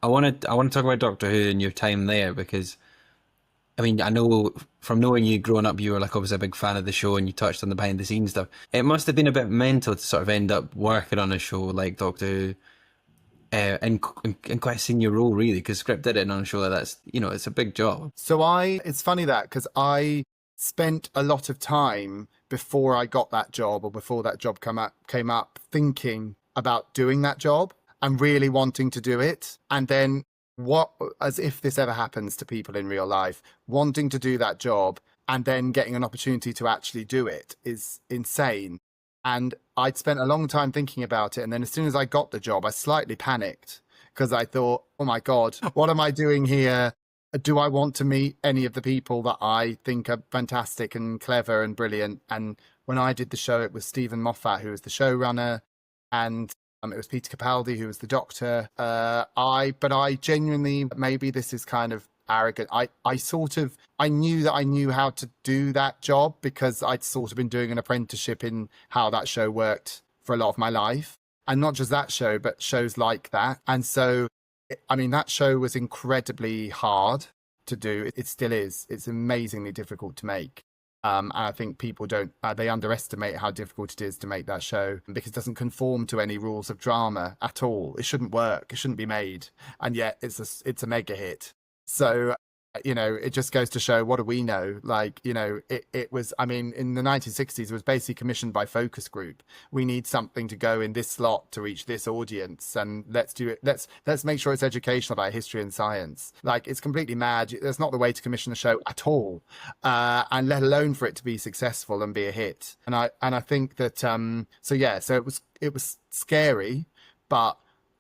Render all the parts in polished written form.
I want to talk about Doctor Who and your time there because I mean I know from knowing you growing up you were like obviously a big fan of the show and you touched on the behind the scenes stuff. It must have been a bit mental to sort of end up working on a show like Doctor Who in quite a senior role really because script editing on a show like that's it's a big job. It's funny that because I spent a lot of time before I got that job or before that job came up thinking about doing that job and really wanting to do it. And then as if this ever happens to people in real life, wanting to do that job and then getting an opportunity to actually do it is insane. And I'd spent a long time thinking about it. And then as soon as I got the job, I slightly panicked because I thought, oh my God, what am I doing here? Do I want to meet any of the people that I think are fantastic and clever and brilliant? And when I did the show, it was Stephen Moffat, who was the showrunner, and it was Peter Capaldi, who was the doctor. But I genuinely, maybe this is kind of arrogant. I knew that I knew how to do that job because I'd sort of been doing an apprenticeship in how that show worked for a lot of my life. And not just that show, but shows like that. And so, I mean, that show was incredibly hard to do. It still is. It's amazingly difficult to make. And I think people they underestimate how difficult it is to make that show because it doesn't conform to any rules of drama at all. It shouldn't work. It shouldn't be made. And yet it's a mega hit. So, it just goes to show, what do we know? Like, it was, I mean, in the 1960s, it was basically commissioned by Focus Group. We need something to go in this slot to reach this audience. And let's do it. Let's make sure it's educational about history and science. Like, it's completely mad. That's not the way to commission a show at all. And let alone for it to be successful and be a hit. And I think that, so it was scary, but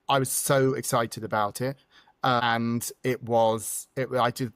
I was so excited about it. And I did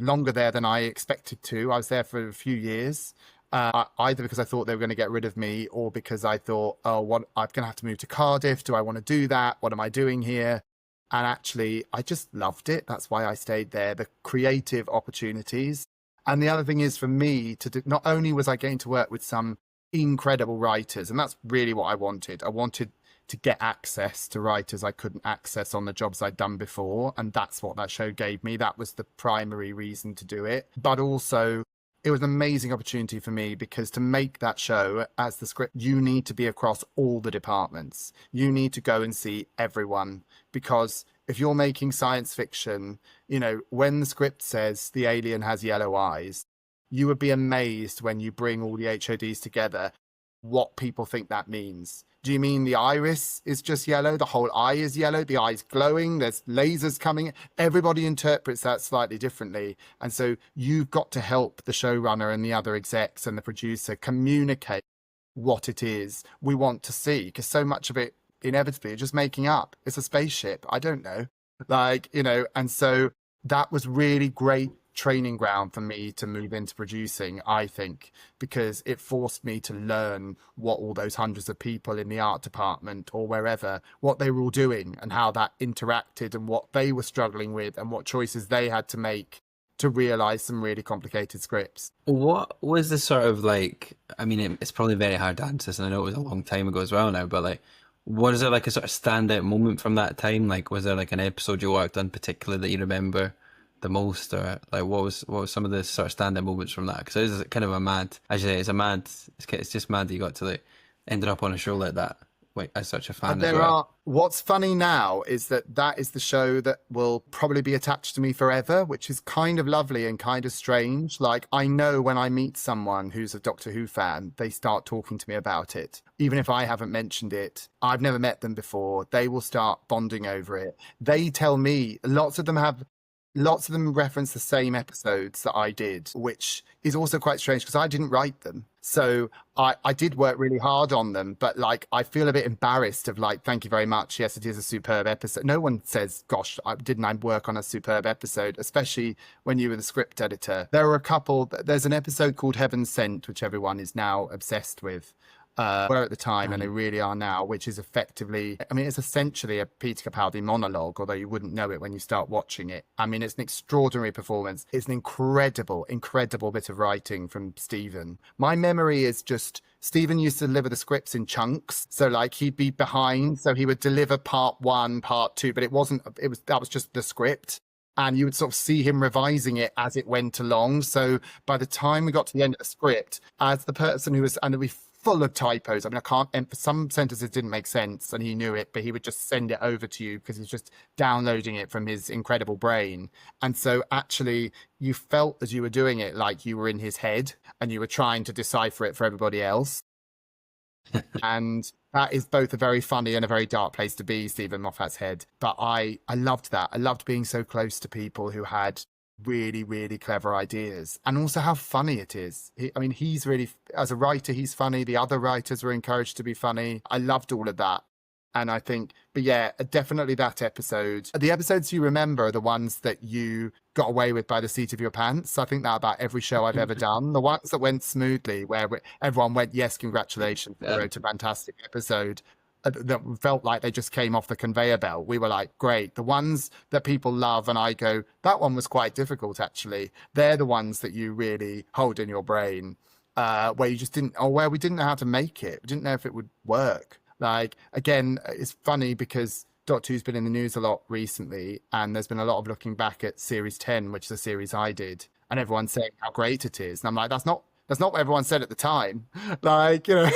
longer there than I expected to. I was there for a few years, either because I thought they were going to get rid of me or because I thought, I'm going to have to move to Cardiff. Do I want to do that? What am I doing here? And actually, I just loved it. That's why I stayed there, the creative opportunities. And the other thing is for me not only was I getting to work with some incredible writers, and that's really what I wanted. I wanted to get access to writers I couldn't access on the jobs I'd done before. And that's what that show gave me. That was the primary reason to do it. But also, it was an amazing opportunity for me because to make that show as the script, you need to be across all the departments. You need to go and see everyone because if you're making science fiction, when the script says the alien has yellow eyes, you would be amazed when you bring all the HODs together what people think that means. Do you mean the iris is just yellow? The whole eye is yellow? The eye's glowing? There's lasers coming? Everybody interprets that slightly differently. And so you've got to help the showrunner and the other execs and the producer communicate what it is we want to see. Because so much of it, inevitably, is just making up. It's a spaceship. I don't know. And so that was really great training ground for me to move into producing, I think, because it forced me to learn what all those hundreds of people in the art department or wherever, what they were all doing and how that interacted and what they were struggling with and what choices they had to make to realize some really complicated scripts. What was the sort of like, I mean, it's probably very hard to answer this and I know it was a long time ago as well now, but like, was there like a sort of standout moment from that time? Like, was there like an episode you worked on particularly that you remember the most, or like what was some of the sort of standout moments from that? Because it is kind of a mad, as you say, it's just mad that you got to like ended up on a show like that. Like, as such a fan as well. What's funny now is that is the show that will probably be attached to me forever, which is kind of lovely and kind of strange. Like, I know when I meet someone who's a Doctor Who fan, they start talking to me about it. Even if I haven't mentioned it, I've never met them before, they will start bonding over it. They tell me, lots of them reference the same episodes that I did, which is also quite strange because I didn't write them. So I did work really hard on them, but like I feel a bit embarrassed of like, thank you very much. Yes, it is a superb episode. No one says, gosh, didn't I work on a superb episode, especially when you were the script editor. There's an episode called Heaven Sent, which everyone is now obsessed with. Were at the time, and they really are now, which is effectively, I mean, it's essentially a Peter Capaldi monologue, although you wouldn't know it when you start watching it. I mean, it's an extraordinary performance. It's an incredible, incredible bit of writing from Stephen. My memory is just Stephen used to deliver the scripts in chunks. So like he'd be behind. So he would deliver part one, part two, but that was just the script. And you would sort of see him revising it as it went along. So by the time we got to the end of the script, as the person who was, and it'd be full of typos. I mean, I can't, some sentences didn't make sense and he knew it, but he would just send it over to you because he's just downloading it from his incredible brain. And so actually you felt as you were doing it, like you were in his head and you were trying to decipher it for everybody else. And that is both a very funny and a very dark place to be, Stephen Moffat's head. But I loved that. I loved being so close to people who had really, really clever ideas, and also how funny it is. I mean, he's really, as a writer, he's funny. The other writers were encouraged to be funny. I loved all of that. And I think, but yeah, definitely that episode. The episodes you remember are the ones that you got away with by the seat of your pants. I think that about every show I've ever done. The ones that went smoothly, where everyone went, yes, congratulations, we wrote a fantastic episode, that felt like they just came off the conveyor belt. We were like, great. The ones that people love and I go, that one was quite difficult, actually. They're the ones that you really hold in your brain, where you just didn't, or where we didn't know how to make it. We didn't know if it would work. Like, again, it's funny because Doctor Who's been in the news a lot recently, and there's been a lot of looking back at Series 10, which is a series I did, and everyone's saying how great it is. And I'm like, that's not what everyone said at the time. Like, you know,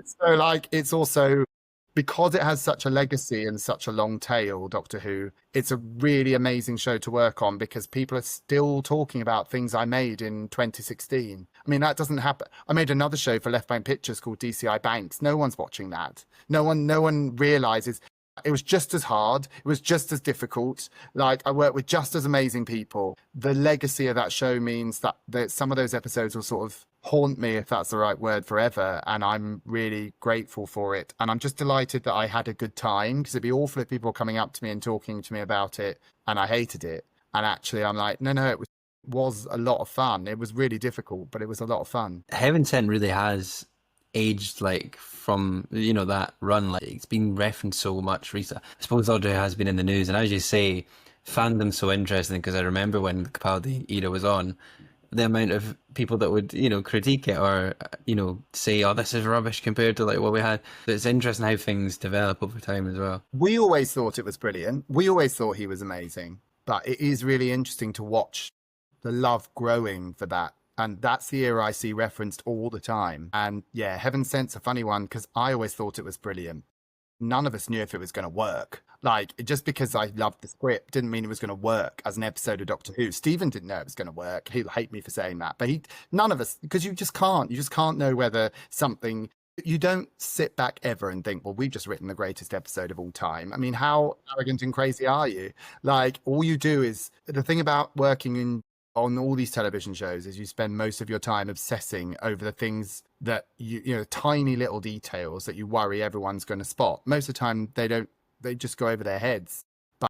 so like, it's also, because it has such a legacy and such a long tail, Doctor Who, it's a really amazing show to work on because people are still talking about things I made in 2016. I mean, that doesn't happen. I made another show for Left Bank Pictures called DCI Banks. No one's watching that. No one realizes it was just as hard. It was just as difficult. Like, I worked with just as amazing people. The legacy of that show means that some of those episodes will sort of haunt me, if that's the right word, forever. And I'm really grateful for it. And I'm just delighted that I had a good time, because it'd be awful if people were coming up to me and talking to me about it and I hated it. And actually, I'm like, no, it was a lot of fun. It was really difficult, but it was a lot of fun. Heaven Sent really has aged, like, from, you know, that run. Like, it's been referenced so much recently. I suppose Audrey has been in the news, and as you say, fandom's so interesting because I remember when the Capaldi era was on, the amount of people that would, you know, critique it or, you know, say, oh, this is rubbish compared to like what we had. It's interesting how things develop over time as well. We always thought it was brilliant. We always thought he was amazing, but it is really interesting to watch the love growing for that. And that's the era I see referenced all the time. And yeah, Heaven Sent's a funny one because I always thought it was brilliant. None of us knew if it was going to work. Like, just because I loved the script didn't mean it was going to work as an episode of Doctor Who. Stephen didn't know it was going to work. He'll hate me for saying that, but none of us, because you just can't know whether something, you don't sit back ever and think, well, we've just written the greatest episode of all time. I mean, how arrogant and crazy are you? Like, all you do is, the thing about working on all these television shows is you spend most of your time obsessing over the things that you know, tiny little details that you worry everyone's going to spot. Most of the time they just go over their heads.